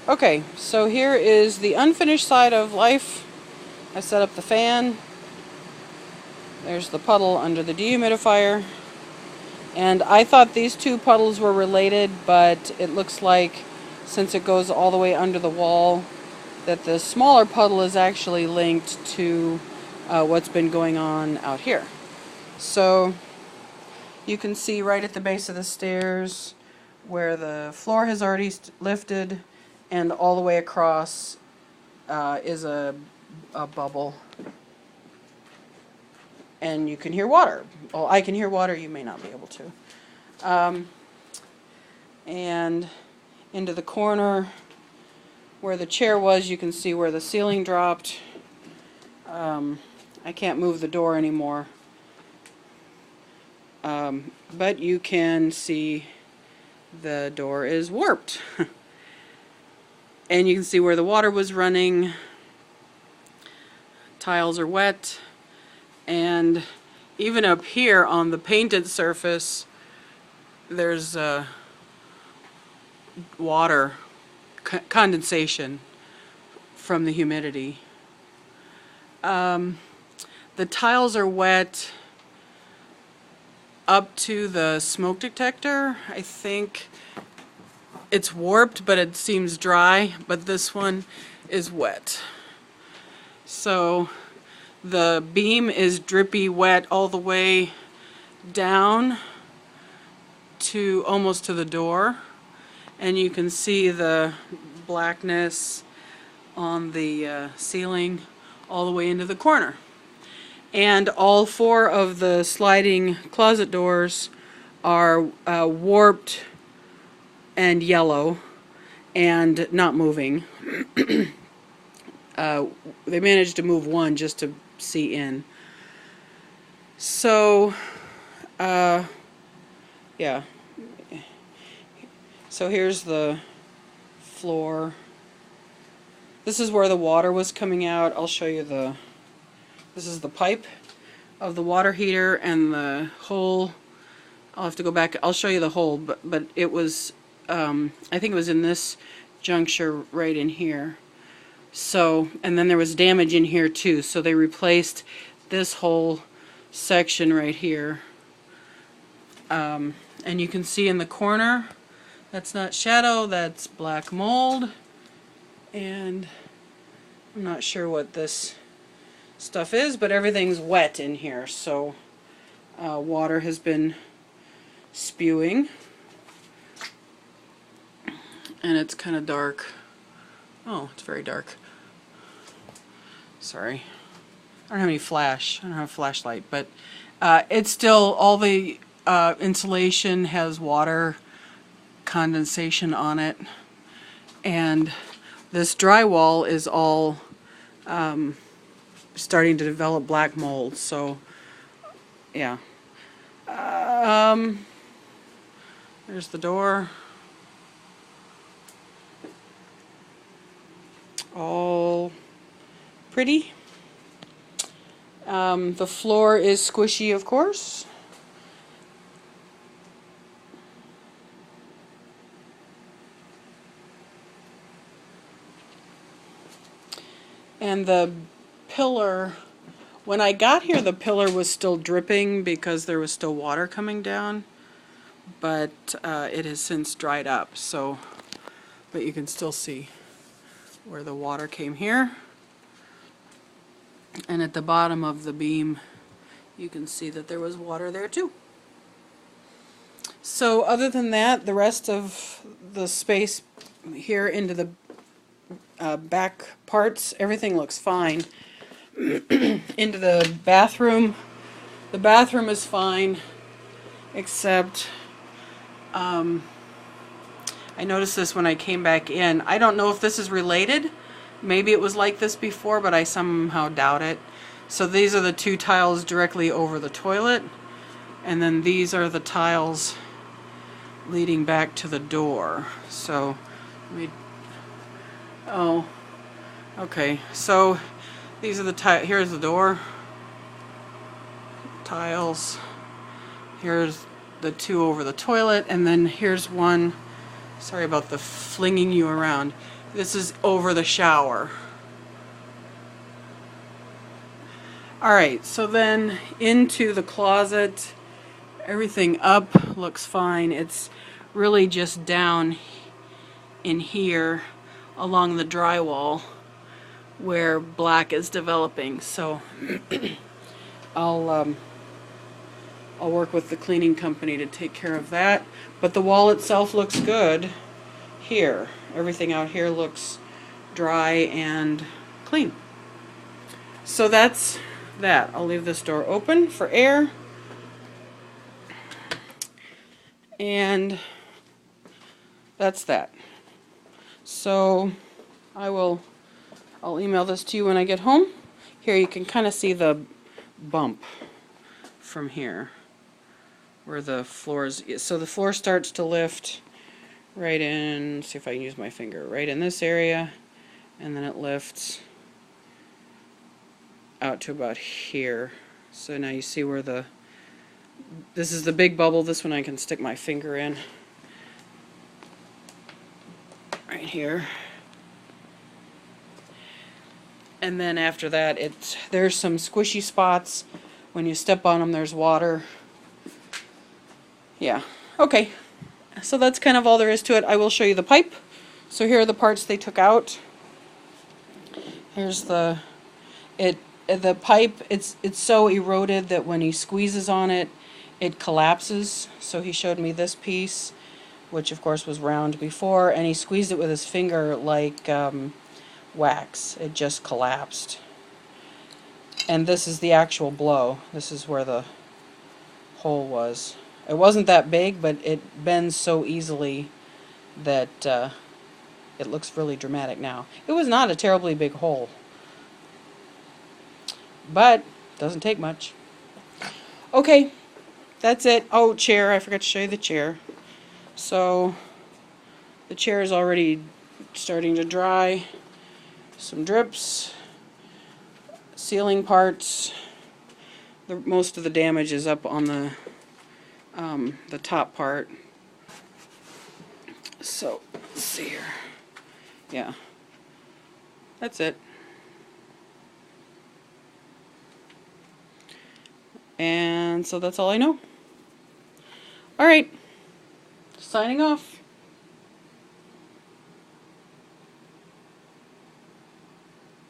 Okay, so here is the unfinished side of life. I set up the fan. There's the puddle under the dehumidifier. And I thought these two puddles were related, but it looks like since it goes all the way under the wall, that the smaller puddle is actually linked to what's been going on out here. So you can see right at the base of the stairs where the floor has already lifted, and all the way across is a bubble. And you can hear water. Well, I can hear water, you may not be able to. And into the corner where the chair was, you can see where the ceiling dropped. I can't move the door anymore. But you can see the door is warped. And you can see where the water was running. Tiles are wet. And even up here on the painted surface, there's water condensation from the humidity. The tiles are wet up to the smoke detector. I think it's warped, but it seems dry, but this one is wet. So the beam is drippy wet all the way down to almost to the door, and you can see the blackness on the ceiling all the way into the corner. And all four of the sliding closet doors are warped and yellow and not moving. They managed to move one just to see in. So, yeah. So here's the floor. This is where the water was coming out. I'll show you this is the pipe of the water heater, and the hole, I'll have to go back, I'll show you the hole, but it was, I think it was in this juncture right in here. So, and then there was damage in here too, so they replaced this whole section right here. And you can see in the corner, that's not shadow, that's black mold. And I'm not sure what this stuff is, but everything's wet in here, so water has been spewing. And it's kind of dark. Oh, it's very dark. Sorry. I don't have any flash. I don't have a flashlight, but it's still, all the insulation has water condensation on it. And this drywall is all starting to develop black mold, so yeah. There's the door. All pretty. The floor is squishy, of course. And the pillar, when I got here, the pillar was still dripping because there was still water coming down, but it has since dried up, so, but you can still see where the water came here. And at the bottom of the beam, you can see that there was water there too. So other than that, the rest of the space here into the back parts, everything looks fine. Into the bathroom is fine, except I noticed this when I came back in. I don't know if this is related. Maybe it was like this before, but I somehow doubt it. So these are the two tiles directly over the toilet, and then these are the tiles leading back to the door. So oh, okay, so these are the here's the door tiles, here's the two over the toilet, and then here's one, sorry about the flinging you around, This is over the shower. Alright, so then into the closet. Everything up looks fine. It's really just down in here along the drywall where black is developing. So I'll work with the cleaning company to take care of that. But the wall itself looks good here. Everything out here looks dry and clean. So that's that. I'll leave this door open for air. And that's that. So I'll email this to you when I get home. Here you can kind of see the bump from here where the floor is. So the floor starts to lift right in, see if I can use my finger, right in this area, and then it lifts out to about here. So now you see where this is the big bubble. This one I can stick my finger in right here. And then after that, there's some squishy spots. When you step on them, there's water. Yeah, okay. So that's kind of all there is to it. I will show you the pipe. So here are the parts they took out. Here's the pipe. It's so eroded that when he squeezes on it, it collapses. So he showed me this piece, which of course was round before, and he squeezed it with his finger like wax. It just collapsed. And this is the actual blow. This is where the hole was. It wasn't that big, but it bends so easily that it looks really dramatic now. It was not a terribly big hole, but doesn't take much. Okay, that's it. Oh, chair. I forgot to show you the chair. So the chair is already starting to dry. Some drips, ceiling parts. Most of the damage is up on the top part. So let's see here. Yeah, that's it. And so that's all I know. All right, signing off.